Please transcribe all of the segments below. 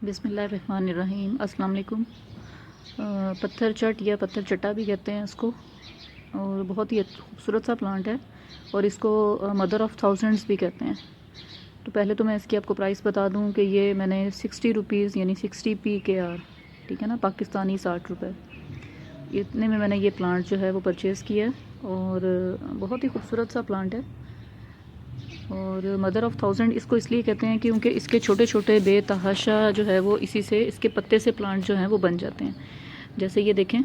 बिस्मिल्लाहिर्रहमानिर्रहीम। अस्सलाम वालेकुम। पत्थर चट या पत्थर चट्टा भी कहते हैं इसको, और बहुत ही खूबसूरत सा प्लांट है और इसको मदर ऑफ़ थाउजेंड्स भी कहते हैं। तो पहले तो मैं इसकी आपको प्राइस बता दूं कि ये मैंने 60 रुपीज़ यानी 60 PKR, ठीक है ना, पाकिस्तानी 60 रुपये, इतने में मैंने ये प्लांट जो है वो परचेज़ किया है। और बहुत ही खूबसूरत सा प्लांट है। और मदर ऑफ़ थाउजेंड इसको इसलिए कहते हैं क्योंकि इसके छोटे छोटे बेतहाशा जो है वो इसी से, इसके पत्ते से प्लांट जो हैं वो बन जाते हैं। जैसे ये देखें,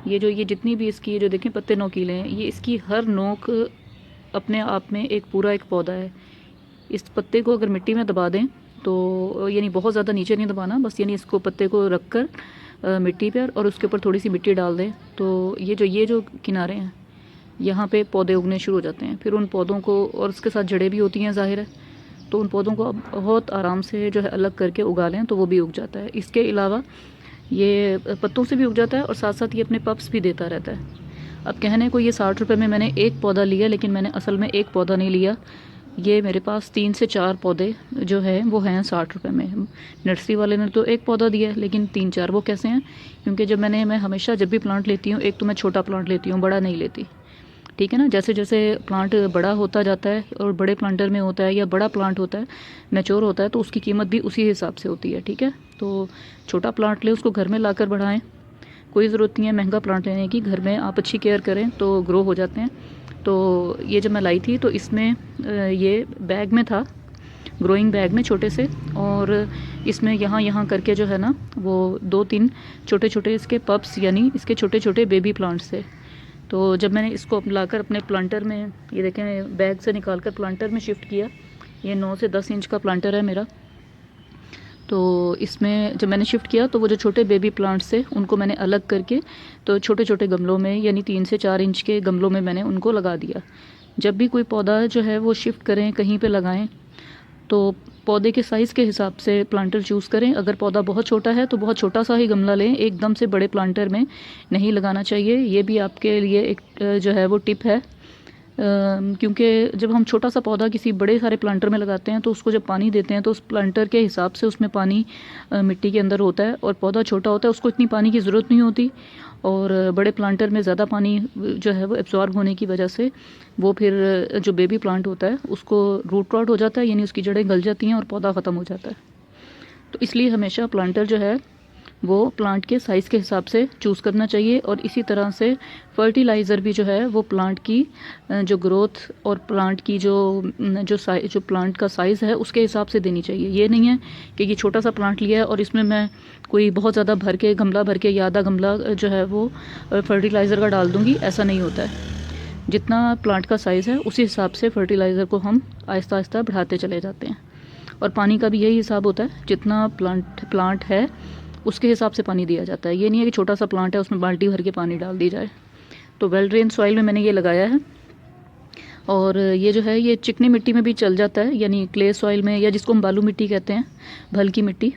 ये जितनी भी इसकी जो देखें पत्ते नोकीले हैं, ये इसकी हर नोक अपने आप में एक पूरा एक पौधा है। इस पत्ते को अगर मिट्टी में दबा दें तो यानी बहुत ज़्यादा नीचे नहीं दबाना, बस यानी इसको पत्ते को रख कर मिट्टी पर और उसके ऊपर थोड़ी सी मिट्टी डाल दें तो ये जो किनारे हैं यहाँ पे पौधे उगने शुरू हो जाते हैं। फिर उन पौधों को, और उसके साथ जड़ें भी होती हैं ज़ाहिर है, तो उन पौधों को बहुत आराम से जो है अलग करके उगा लें तो वो भी उग जाता है। इसके अलावा ये पत्तों से भी उग जाता है और साथ साथ ये अपने पप्स भी देता रहता है। अब कहने को ये 60 रुपये में मैंने एक पौधा लिया, लेकिन मैंने असल में एक पौधा नहीं लिया। ये मेरे पास 3 से 4 पौधे जो हैं वो हैं 60 रुपये में। नर्सरी वाले ने तो एक पौधा दिया है, लेकिन 3-4 वो कैसे हैं, क्योंकि मैं हमेशा जब भी प्लांट लेती हूँ, एक तो मैं छोटा प्लांट लेती हूँ, बड़ा नहीं लेती, ठीक है ना। जैसे जैसे प्लांट बड़ा होता जाता है और बड़े प्लांटर में होता है या बड़ा प्लांट होता है, मैच्योर होता है, तो उसकी कीमत भी उसी हिसाब से होती है, ठीक है। तो छोटा प्लांट लें, उसको घर में लाकर बढ़ाएं, कोई ज़रूरत नहीं है महंगा प्लांट लेने की। घर में आप अच्छी केयर करें तो ग्रो हो जाते हैं। तो ये जब मैं लाई थी तो इसमें ये बैग में था, ग्रोइंग बैग में छोटे से, और इसमें यहाँ यहाँ करके जो है ना वो 2-3 छोटे छोटे इसके पप्स यानी इसके छोटे छोटे बेबी प्लांट्स थे। तो जब मैंने इसको लाकर अपने प्लांटर में, ये देखें, बैग से निकाल कर प्लांटर में शिफ्ट किया, ये 9 से 10 इंच का प्लांटर है मेरा। तो इसमें जब मैंने शिफ्ट किया तो वो जो छोटे बेबी प्लांट्स थे उनको मैंने अलग करके तो छोटे छोटे गमलों में यानी 3 से 4 इंच के गमलों में मैंने उनको लगा दिया। जब भी कोई पौधा जो है वो शिफ्ट करें, कहीं पे लगाएं, तो पौधे के साइज़ के हिसाब से प्लांटर चूज़ करें। अगर पौधा बहुत छोटा है तो बहुत छोटा सा ही गमला लें, एकदम से बड़े प्लांटर में नहीं लगाना चाहिए। ये भी आपके लिए एक जो है वो टिप है, क्योंकि जब हम छोटा सा पौधा किसी बड़े सारे प्लांटर में लगाते हैं तो उसको जब पानी देते हैं तो उस प्लांटर के हिसाब से उसमें पानी मिट्टी के अंदर होता है, और पौधा छोटा होता है उसको इतनी पानी की ज़रूरत नहीं होती। और बड़े प्लांटर में ज़्यादा पानी जो है वो एब्जॉर्ब होने की वजह से वो फिर जो बेबी प्लांट होता है उसको रूट रॉट हो जाता है, यानी उसकी जड़ें गल जाती हैं और पौधा ख़त्म हो जाता है। तो इसलिए हमेशा प्लांटर जो है वो प्लांट के साइज़ के हिसाब से चूज़ करना चाहिए। और इसी तरह से फर्टिलाइज़र भी जो है वो प्लांट की जो ग्रोथ और प्लांट की जो प्लांट का साइज़ है उसके हिसाब से देनी चाहिए। ये नहीं है कि ये छोटा सा प्लांट लिया है और इसमें मैं कोई बहुत ज़्यादा भर के गमला भर के या आधा गमला जो है वो फर्टिलाइज़र का डाल दूँगी, ऐसा नहीं होता है। जितना प्लांट का साइज़ है उसी हिसाब से फर्टिलाइज़र को हम आहिस्ता आहिस्ता बढ़ाते चले जाते हैं। और पानी का भी यही हिसाब होता है, जितना प्लांट है उसके हिसाब से पानी दिया जाता है। ये नहीं है कि छोटा सा प्लांट है उसमें बाल्टी भर के पानी डाल दी जाए। तो वेल ड्रेन सॉइल में मैंने ये लगाया है, और ये जो है ये चिकनी मिट्टी में भी चल जाता है, यानी क्ले सॉइल में, या जिसको हम बालू मिट्टी कहते हैं, भल्की मिट्टी,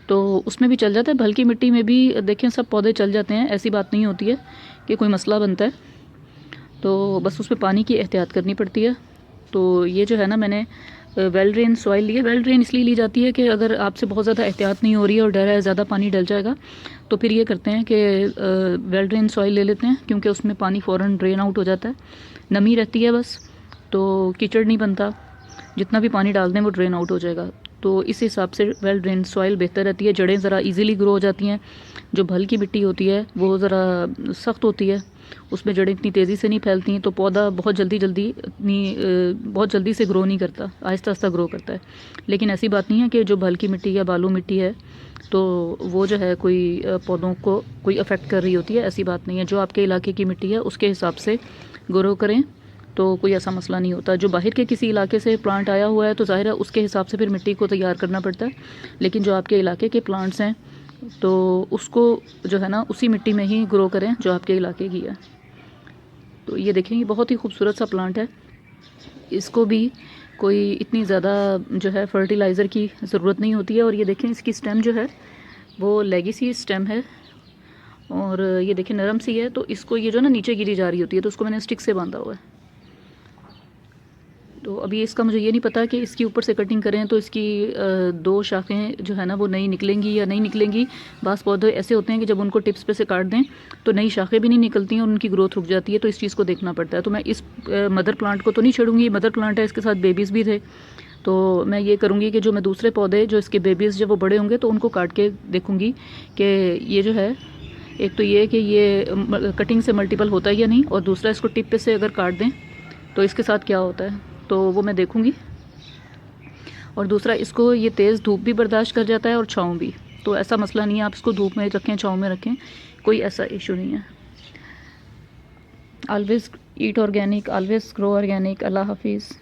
तो उसमें भी चल जाता है। भल्की मिट्टी में भी देखें सब पौधे चल जाते हैं, ऐसी बात नहीं होती है कि कोई मसला बनता है। तो बस उसमें पानी की एहतियात करनी पड़ती है। तो ये जो है ना, मैंने वेल ड्रेन सॉइल ली है। वेल ड्रेन इसलिए ली जाती है कि अगर आपसे बहुत ज़्यादा एहतियात नहीं हो रही है और डर है ज़्यादा पानी डल जाएगा, तो फिर ये करते हैं कि वेल ड्रेन सॉइल ले लेते हैं, क्योंकि उसमें पानी फ़ौरन ड्रेन आउट हो जाता है, नमी रहती है बस, तो कीचड़ नहीं बनता, जितना भी पानी डाल दें वो ड्रेन आउट हो जाएगा। तो इस हिसाब से वेल ड्रेन सॉइल बेहतर रहती है। जड़ें ज़रा इजीली ग्रो हो जाती हैं। जो भल की मिट्टी होती है वो ज़रा सख्त होती है, उसमें जड़ें इतनी तेज़ी से नहीं फैलती, तो पौधा बहुत जल्दी से ग्रो नहीं करता, आहिस्ता आहिस्ता ग्रो करता है। लेकिन ऐसी बात नहीं है कि जो भल की मिट्टी या बालू मिट्टी है तो वो जो है कोई पौधों को कोई अफेक्ट कर रही होती है, ऐसी बात नहीं है। जो आपके इलाके की मिट्टी है उसके हिसाब से ग्रो करें तो कोई ऐसा मसला नहीं होता। जो बाहर के किसी इलाके से प्लांट आया हुआ है तो ज़ाहिर है उसके हिसाब से फिर मिट्टी को तैयार करना पड़ता है, लेकिन जो आपके इलाके के प्लांट्स हैं तो उसको जो है ना उसी मिट्टी में ही ग्रो करें जो आपके इलाके की है। तो ये देखें, ये बहुत ही खूबसूरत सा प्लांट है। इसको भी कोई इतनी ज़्यादा जो है फर्टिलाइज़र की ज़रूरत नहीं होती है। और ये देखें, इसकी स्टेम जो है वो लेगेसी स्टेम है, और ये देखें नरम सी है। तो इसको ये जो ना नीचे गिरी जा रही होती है, तो उसको मैंने स्टिक से बांधा हुआ है। तो अभी इसका मुझे ये नहीं पता कि इसकी ऊपर से कटिंग करें तो इसकी दो शाखें जो है ना वो नई निकलेंगी या नहीं निकलेंगी। बास पौधे ऐसे होते हैं कि जब उनको टिप्स पे से काट दें तो नई शाखें भी नहीं निकलती हैं और उनकी ग्रोथ रुक जाती है, तो इस चीज़ को देखना पड़ता है। तो मैं इस मदर प्लांट को तो नहीं छेड़ूंगी, मदर प्लांट है, इसके साथ बेबीज़ भी थे, तो मैं ये करूँगी कि जो मैं दूसरे पौधे जो इसके बेबीज़ जब वो बड़े होंगे तो उनको काट के देखूँगी कि ये जो है, एक तो ये कि ये कटिंग से मल्टीपल होता है या नहीं, और दूसरा इसको टिप पे से अगर काट दें तो इसके साथ क्या होता है, तो वो मैं देखूँगी। और दूसरा, इसको ये तेज़ धूप भी बर्दाश्त कर जाता है और छाँव भी, तो ऐसा मसला नहीं है, आप इसको धूप में रखें छाँव में रखें, कोई ऐसा इशू नहीं है। ऑलवेज़ ईट ऑर्गेनिक, ऑलवेज़ ग्रो ऑर्गेनिक। अल्लाह हाफिज़।